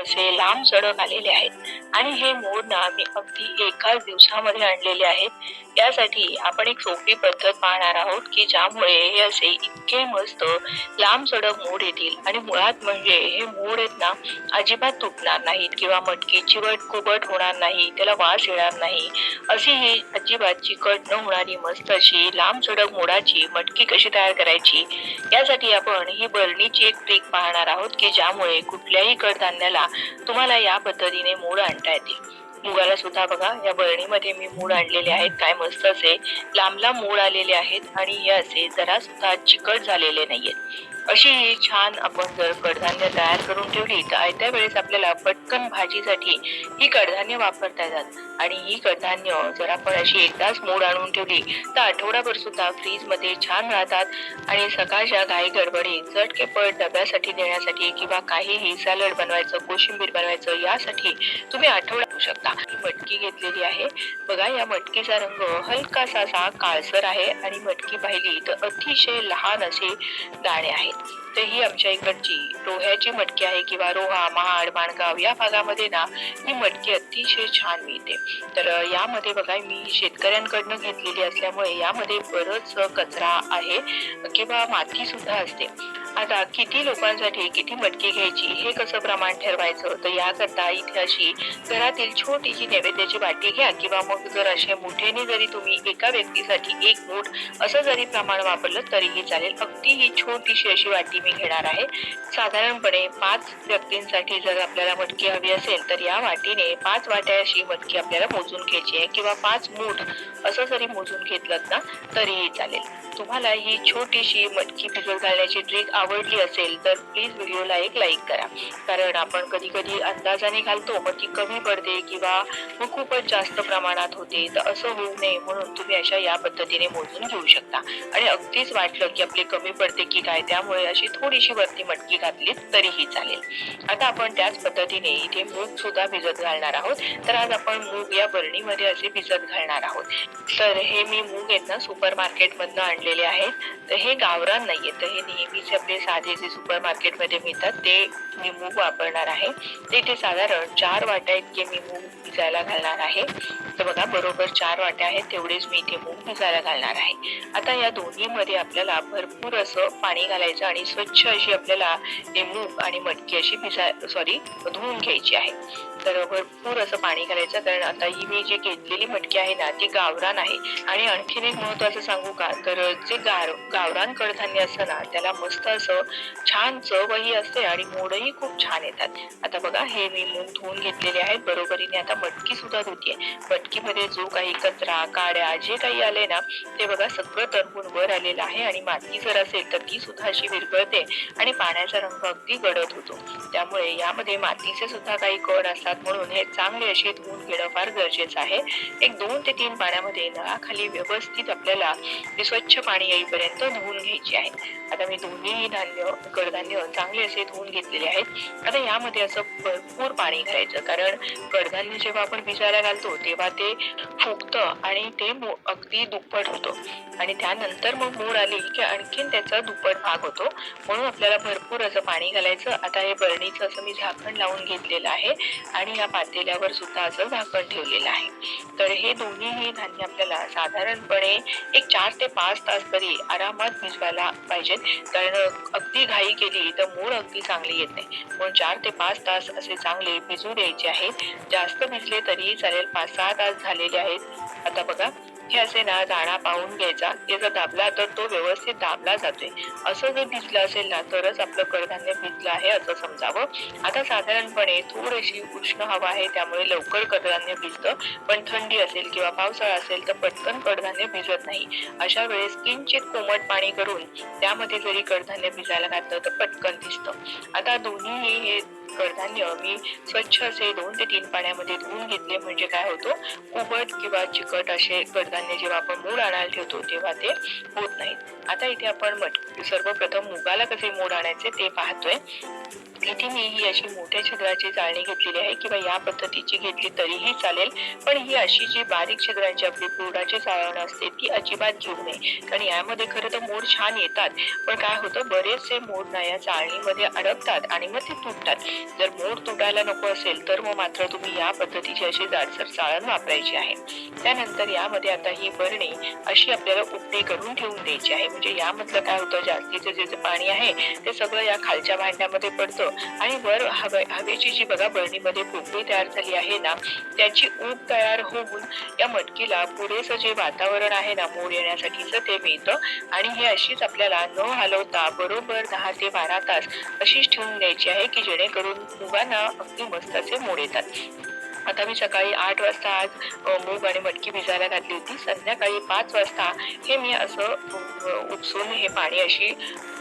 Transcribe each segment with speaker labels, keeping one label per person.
Speaker 1: असे लांब सडक आलेले आहेत आणि हे मोड ना मी अगदी एकाच दिवसामध्ये आणलेले आहेत। यासाठी आपण एक सोपी पद्धत पाहणार आहोत की ज्यामुळे हे असे इतके मस्त लांब सडक मोड येतील आणि मुळात म्हणजे हे मोड आहेत ना अजिबात तुटणार नाहीत किंवा मटकी चिवट कुबट होणार नाही, त्याला वास येणार नाही। अशी ही अजिबात चिकट न होणारी मस्त अशी लांब सडक मोडाची मटकी कशी तयार करायची यासाठी आपण ही बरणीची एक ट्रिक पाहणार आहोत की ज्यामुळे कुठल्याही कडधान्याला तुम्हाला या पद्धतीने मोड आणता येतील। मुगाला सुद्धा बघा या बरणीमध्ये मी मूड आणलेले आहेत, काय मस्त असे लांब लांब मूड आलेले आहेत आणि हे असे जरा सुद्धा चिकट झालेले नाहीयेत। अशी ही छान आपण जर कडधान्य तयार करून ठेवली तर आयत्या वेळेस आपल्याला पटकन भाजीसाठी ही कडधान्य वापरता येतात आणि ही कडधान्य जर आपण अशी एकदाच मोड आणून ठेवली तर आठवडाभर सुद्धा फ्रीज मध्ये छान राहतात आणि सकाळच्या घाई गडबडीत झटकेपट डब्यासाठी देण्यासाठी किंवा काहीही सॅलड बनवायचं, कोशिंबीर बनवायचं यासाठी तुम्ही आठवडा ठेवू शकता। ही मटकी घेतलेली आहे बघा, या मटकीचा रंग हलकासा असा काळसर आहे आणि मटकी पाहिली तर अतिशय लहान असे दाणे आहेत। तर ही आमच्या इकडची रोह्याची मटकी आहे किंवा रोहा, महाड, माणगाव या भागामध्ये ना ही मटकी अतिशय छान मिळते। तर यामध्ये बघा मी शेतकऱ्यांकडनं घेतलेली असल्यामुळे यामध्ये बरंच कचरा आहे किंवा माती सुद्धा असते। आता किती लोकांसाठी किती मटकी घ्यायची हे कसं प्रमाण ठरवायचं, तर याकरता इथे अशी घरातील छोटीशी नैवेद्याची वाटी घ्या किंवा मग जर अशा मुठेने जरी तुम्ही एका व्यक्तीसाठी एक मूठ असं जरी प्रमाण वापरलं तरीही चालेल। अगदी ही छोटीशी अशी वाटी मी घेणार आहे। साधारणपणे 5 व्यक्तींसाठी जर आपल्याला मटकी हवी असेल तर या वाटीने 5 वाट्या अशी मटकी आपल्याला मोजून घ्यायची आहे किंवा 5 मूठ असं जरी मोजून घेतलं ना तरीही चालेल। तुम्हाला ही छोटीशी मटकी भिजत घालण्याची ट्रिक आवडली असेल तर प्लीज व्हिडिओला एक लाईक करा, कारण आपण कधी कधी अंदाजाने घालतो मग ती कमी पडते किंवा मग खूपच जास्त प्रमाणात होते, तर असं होऊ नये म्हणून तुम्ही अशा या पद्धतीने मोजून घेऊ शकता आणि अगदीच वाटलं की आपली कमी पडते की काय त्यामुळे अशी थोडीशी वरती मटकी घातली तरीही चालेल। आता आपण त्याच पद्धतीने इथे मूग सुद्धा भिजत घालणार आहोत। तर आज आपण मूग या बरणीमध्ये असे भिजत घालणार आहोत। तर हे मी मूग आहेत ना सुपर मार्केट मधनं आणलेले आहेत, तर हे गावरान नाहीये, तर हे नेहमीचे आपले साधे जे सुपर मार्केट मध्ये मिळतात ते मी मूग वापरणार आहे। ते इथे साधारण 4 वाट्या इतके मी मूग भिजायला घालणार आहे। तर बघा बरोबर 4 वाट्या आहेत तेवढेच मी इथे मूग भिजायला घालणार आहे। आता या दोन्ही मध्ये आपल्याला भरपूर असं पाणी घालायचं आणि स्वच्छ अशी आपल्याला हे मूग आणि मटकी अशी धुवून घ्यायची आहे। तर भरपूर असं पाणी घालायचं, कारण आता ही मी जी घेतलेली मटकी आहे ना ती गावरान आहे। आणि आणखीन एक महत्वाचं सांगू का, तर जे गावरान कडधान्य असतं ना त्याला मस्त असं छान चवही असते आणि मोडही खूप छान येतात। आता बघा हे मी मूग धुवून घेतलेले आहेत बरोबरीने। आता मटकी सुद्धा धुतीये। मटकीमध्ये जो काही कचरा, काड्या जे काही आले ना ते बघा सगळं तरंगून वर आलेलं आहे आणि माती जर असेल तर ती सुद्धा अशी विरघळते आणि पाण्याचा रंग अगदी गडद होतो। त्यामुळे यामध्ये मातीचे सुद्धा काही कण असतात म्हणून हे चांगले असे धुवून घेणं फार गरजेचं आहे। एक 2 ते 3 पाण्यामध्ये नळाखाली व्यवस्थित आपल्याला ते स्वच्छ पाणी येईपर्यंत धुवून घ्यायचे आहे। आता मी दोन्ही कडधान्य चांगले असे धुवून घेतलेले आहेत। आता यामध्ये असं भरपूर पाणी घालायचं, कारण कडधान्य जेव्हा आपण भिजायला घालतो तेव्हा ते फुगतं आणि ते अगदी दुप्पट होतो आणि त्यानंतर मग मूड आली की आणखीन त्याचा दुप्पट भाग होतो, म्हणून आपल्याला भरपूर असं पाणी घालायचं। आता हे बरणीचं असं मी झाकण लावून घेतलेलं आहे आणि या पातेल्यावर सुद्धा असं झाकण ठेवलेलं आहे। तर हे दोन्हीही धान्य आपल्याला साधारणपणे एक 4 ते 5 तास तरी आरामात भिजवायला पाहिजेत, कारण अगदी घाई केली तर मूड अगदी चांगली येत नाही, म्हणून 4 ते 5 तास असे चांगले भिजू द्यायचे आहेत। जास्त भिजले तरीही चालेल, 5-6 तास झालेले आहेत। आता बघा हे असे ना दाणा पाहून घ्यायचा, त्याचा दाबला तर तो व्यवस्थित दाबला जातोय। असं जर भिजलं असेल ना तरच आपलं कडधान्य भिजलं आहे असं समजावं। आता साधारणपणे थोडीशी उष्ण हवा आहे त्यामुळे लवकर कडधान्य भिजतं, पण थंडी असेल किंवा पावसाळा असेल तर पटकन कडधान्य भिजत नाही। अशा वेळेस किंचित कोमट पाणी करून त्यामध्ये जरी कडधान्य भिजायला घातलं तर पटकन भिजतं। आता दोन्ही हे कडधान्य मी स्वच्छ असे 2 ते 3 पाण्यामध्ये धुवून घेतले, म्हणजे काय होतो कुबट किंवा चिकट असे कडधान्य जेव्हा आपण मूड आणायला ठेवतो तेव्हा ते होत नाहीत। आता इथे आपण सर्वप्रथम मुगाला कसे मूड आणायचे ते पाहतोय। इथे मी ही अशी मोठ्या छिद्राची चाळणी घेतलेली आहे किंवा या पद्धतीची घेतली तरीही चालेल, पण ही अशी जी बारीक छिद्राची आपली पुरणाची चाळण असते ती अजिबात घेऊ नये, कारण यामध्ये खरं तर मोड छान येतात, पण काय होतं बरेचसे मोड ना या चाळणीमध्ये अडकतात आणि मग ते तुटतात। जर मोड तुटायला नको असेल तर मग मात्र तुम्ही या पद्धतीची अशी जाडसर चाळण वापरायची आहे. त्यानंतर यामध्ये आता ही बरणी अशी आपल्याला उकळी करून ठेवून द्यायची आहे. म्हणजे यामधलं काय होतं, जास्तीचं जे पाणी आहे ते सगळं या खालच्या भांड्यामध्ये पडतं आणि वर हवेची जी बघा बरणीमध्ये पोकळी तयार झाली आहे ना, त्याची ऊब तयार होऊन या मटकीला पुरेसं जे वातावरण आहे ना मोड येण्यासाठीचं ते मिळतं आणि हे अशीच आपल्याला न हलवता बरोबर 10 ते 12 तास अशीच ठेवून द्यायची आहे की जेणेकरून मुगांना अगदी मस्त असे मोड येतात. आता मी सकाळी 8 वाजता आज मूग आणि मटकी भिजायला घातली होती. संध्याकाळी 5 वाजता हे मी असं उपसून हे पाणी अशी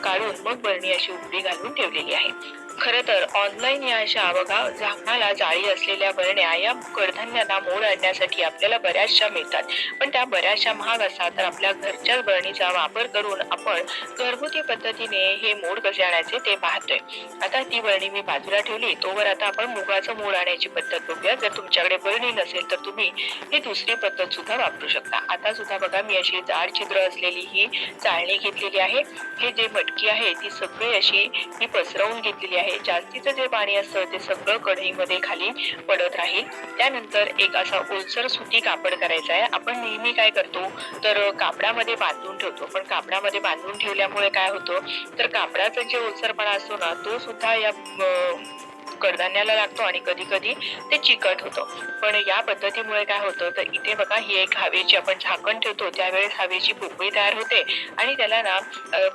Speaker 1: काढून मग बरणी अशी उकळी घालून ठेवलेली आहे. खरं तर ऑनलाईन या अशा बघा झाकणाला जाळी असलेल्या बरण्या या कडधान्यांना मोड आणण्यासाठी आपल्याला बऱ्याचशा मिळतात. पण त्या बऱ्याचशा महाग असतात. तर आपल्या घरच्याच बरणीचा वापर करून आपण घरगुती पद्धतीने हे मोड कसे आणायचे ते पाहतोय. आता ती बरणी मी बाजूला ठेवली. तोवर आता आपण मुगाचं मोड आणायची पद्धत बघूया. जर तुमच्याकडे बरणी नसेल तर तुम्ही ही दुसरी पद्धत सुद्धा वापरू शकता. आता सुद्धा बघा मी अशी जाड छिद्र असलेली ही चाळणी घेतलेली आहे. हे जे मटकी आहे ती सगळी अशी मी पसरवून घेतलेली आहे. जास्तीचं जे पाणी असतं ते सगळं कढईमध्ये खाली पडत राहील. त्यानंतर एक असा ओलसर सुती कापड करायचा आहे. आपण नेहमी काय करतो तर कापडामध्ये बांधून ठेवतो. पण कापडामध्ये बांधून ठेवल्यामुळे काय होतं तर कापडाचा जे ओलसरपणा असतो ना तो सुद्धा या कडधान्याला लागतो आणि कधी कधी ते चिकट होतं. पण या पद्धतीमुळे काय होतं तर इथे बघा ही एक हवेची आपण झाकण ठेवतो त्यावेळेस हवेची पोकळी तयार होते आणि त्याला ना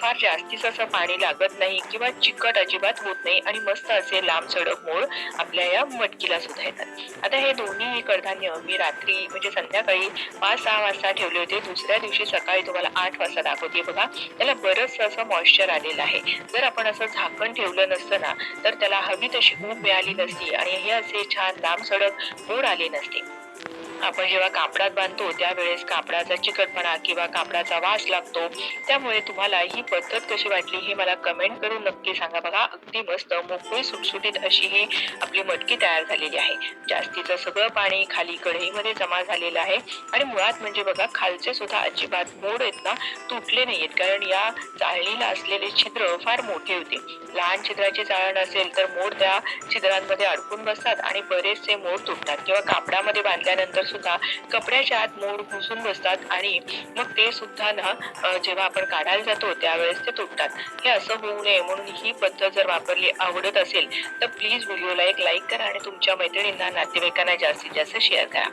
Speaker 1: फार जास्तीच असं पाणी लागत नाही किंवा चिकट अजिबात होत नाही आणि मस्त असे लांब सडक मोड आपल्या या मटकीला सुद्धा येतात. आता हे दोन्ही कडधान्य मी रात्री म्हणजे संध्याकाळी 5-6 वाजता ठेवले होते. दुसऱ्या दिवशी सकाळी तुम्हाला 8 वाजता दाखवते बघा. त्याला बरंच असं मॉइश्चर आलेलं आहे. जर आपण असं झाकण ठेवलं नसतं ना तर त्याला हवी तशी ऊब मिळाली नसती आणि हे असे छान लांब सडक मोड आले नसते. आपण जेव्हा कापडात बांधतो त्यावेळेस कापडाचा चिकटपणा किंवा कापडाचा वास लागतो. त्यामुळे तुम्हाला ही पद्धत कशी वाटली हे मला कमेंट करून नक्की सांगा. बघा अगदी मस्त मोकळी सुटसुटीत अशी ही आपली मटकी तयार झालेली आहे. जास्तीचं सगळं पाणी खाली कढईमध्ये जमा झालेलं आहे आणि मुळात म्हणजे बघा खालचे सुद्धा अजिबात मोड आहेत ना तुटले नाहीयेत. कारण या चाळणीला असलेले छिद्र फार मोठे होते. लहान छिद्राची चाळण असेल तर मोड त्या छिद्रांमध्ये अडकून बसतात आणि बरेचसे मोड तुटतात किंवा कापडामध्ये बांधल्यानंतर सुद्धा कपड्याच्या आत मोड घुसून बसतात आणि मग ते सुद्धा ना जेव्हा आपण काढायला जातो त्यावेळेस ते तुटतात. हे असं होऊ नये म्हणून ही पद्धत जर वापरली आवडत असेल तर प्लीज व्हिडिओला एक लाईक करा आणि तुमच्या मैत्रिणींना नातेवाईकांना जास्तीत जास्त शेअर करा.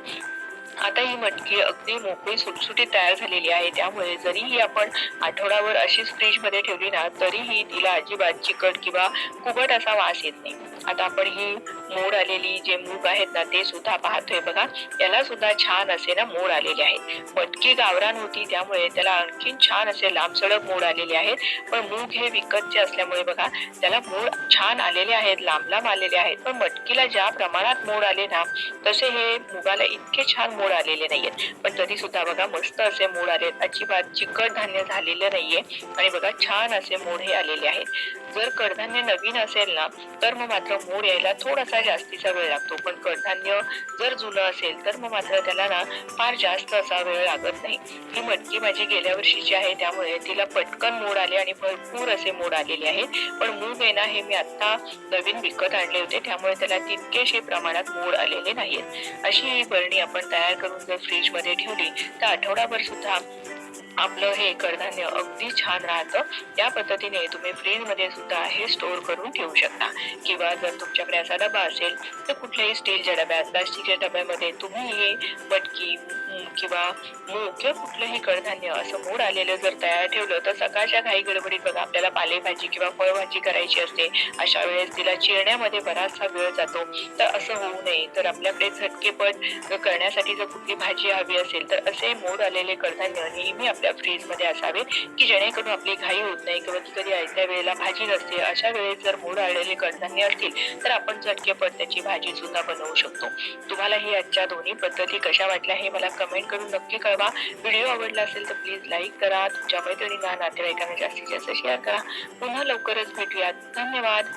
Speaker 1: आता ही मटकी अगदी मोकळी सुटसुटीत तयार झालेली आहे. त्यामुळे जरीही आपण आठवडाभर अशीच फ्रीजमध्ये ठेवली ना तरीही तिला अजिबात चिकट किंवा कुबट असा वास येत नाही. आता आपण ही मोड आलेली जे मूग आहेत ना ते सुद्धा पाहतोय बघा. याला सुद्धा छान असे ना मोड आलेले आहेत. मटकी गावरान होती त्यामुळे त्याला आणखीन छान असे लांबसडक मोड आलेले आहेत. पण मूग हे विकतचे असल्यामुळे बघा त्याला मोड छान आलेले आहेत, लांब लांब आलेले आहेत. पण मटकीला ज्या प्रमाणात मोड आले ना तसे हे मुगाला इतके छान मोड आलेले नाहीयेत. पण तरी सुद्धा बघा मस्त असे मोड आलेत. अजिबात चिकट धान्य झालेलं नाहीये आणि बघा छान असे मोड हे आलेले आहेत. जर कडधान्य नवीन असेल ना तर मग मात्र मोड यायला थोडासा जास्तीचा वेळ लागतो. पण कडधान्य जर जुनं असेल तर मग मात्र त्याला ना फार जास्त असा वेळ लागत नाही. ही मटकी माझी गेल्या वर्षीची आहे त्यामुळे तिला पटकन मोड आले आणि भरपूर असे मोड आलेले आहेत. पण मूग आहे ना हे मी आता नवीन विकत आणले होते त्यामुळे त्याला तितकेशे प्रमाणात मोड आलेले नाहीयेत. अशी ही बरणी आपण तयार करून जर फ्रीजमध्ये ठेवली तर आठवडाभर सुद्धा आपलं हे कडधान्य अगदी छान राहतं. त्या पद्धतीने तुम्ही फ्रीजमध्ये सुद्धा हे स्टोअर करून ठेवू शकता किंवा जर तुमच्याकडे असा डबा असेल तर कुठल्याही स्टीलच्या डब्यात प्लास्टिकच्या डब्यामध्ये तुम्ही हे मटकी किंवा मूग किंवा कुठलंही कडधान्य असं मोड आलेलं जर तयार ठेवलं तर सकाळच्या घाई गडबडीत बघा आपल्याला पालेभाजी किंवा फळभाजी करायची असते. अशा वेळेस तिला चिरण्यामध्ये बराचसा वेळ जातो. तर असं होऊ नये तर आपल्याकडे झटकेपट करण्यासाठी जर कुठली भाजी हवी असेल तर असे मोड आलेले कडधान्य नेहमी आपल्या फ्रीजमध्ये असावे की जेणेकरून आपली घाई होत नाही किंवा कधी आयत्या वेळेला भाजी नसते. अशा वेळेस जर मोड आलेले कडधान्य असतील तर आपण झटकेपट त्याची भाजी सुद्धा बनवू शकतो. तुम्हाला ही आजच्या दोन्ही पद्धती कशा वाटल्या हे मला कमेंट करून नक्की कळवा. व्हिडिओ आवडला असेल तर प्लीज लाईक करा. तुमच्या मैत्रिणींना नातेवाईकांना जास्तीत जास्त शेअर करा. पुन्हा लवकरच भेटूयात. धन्यवाद.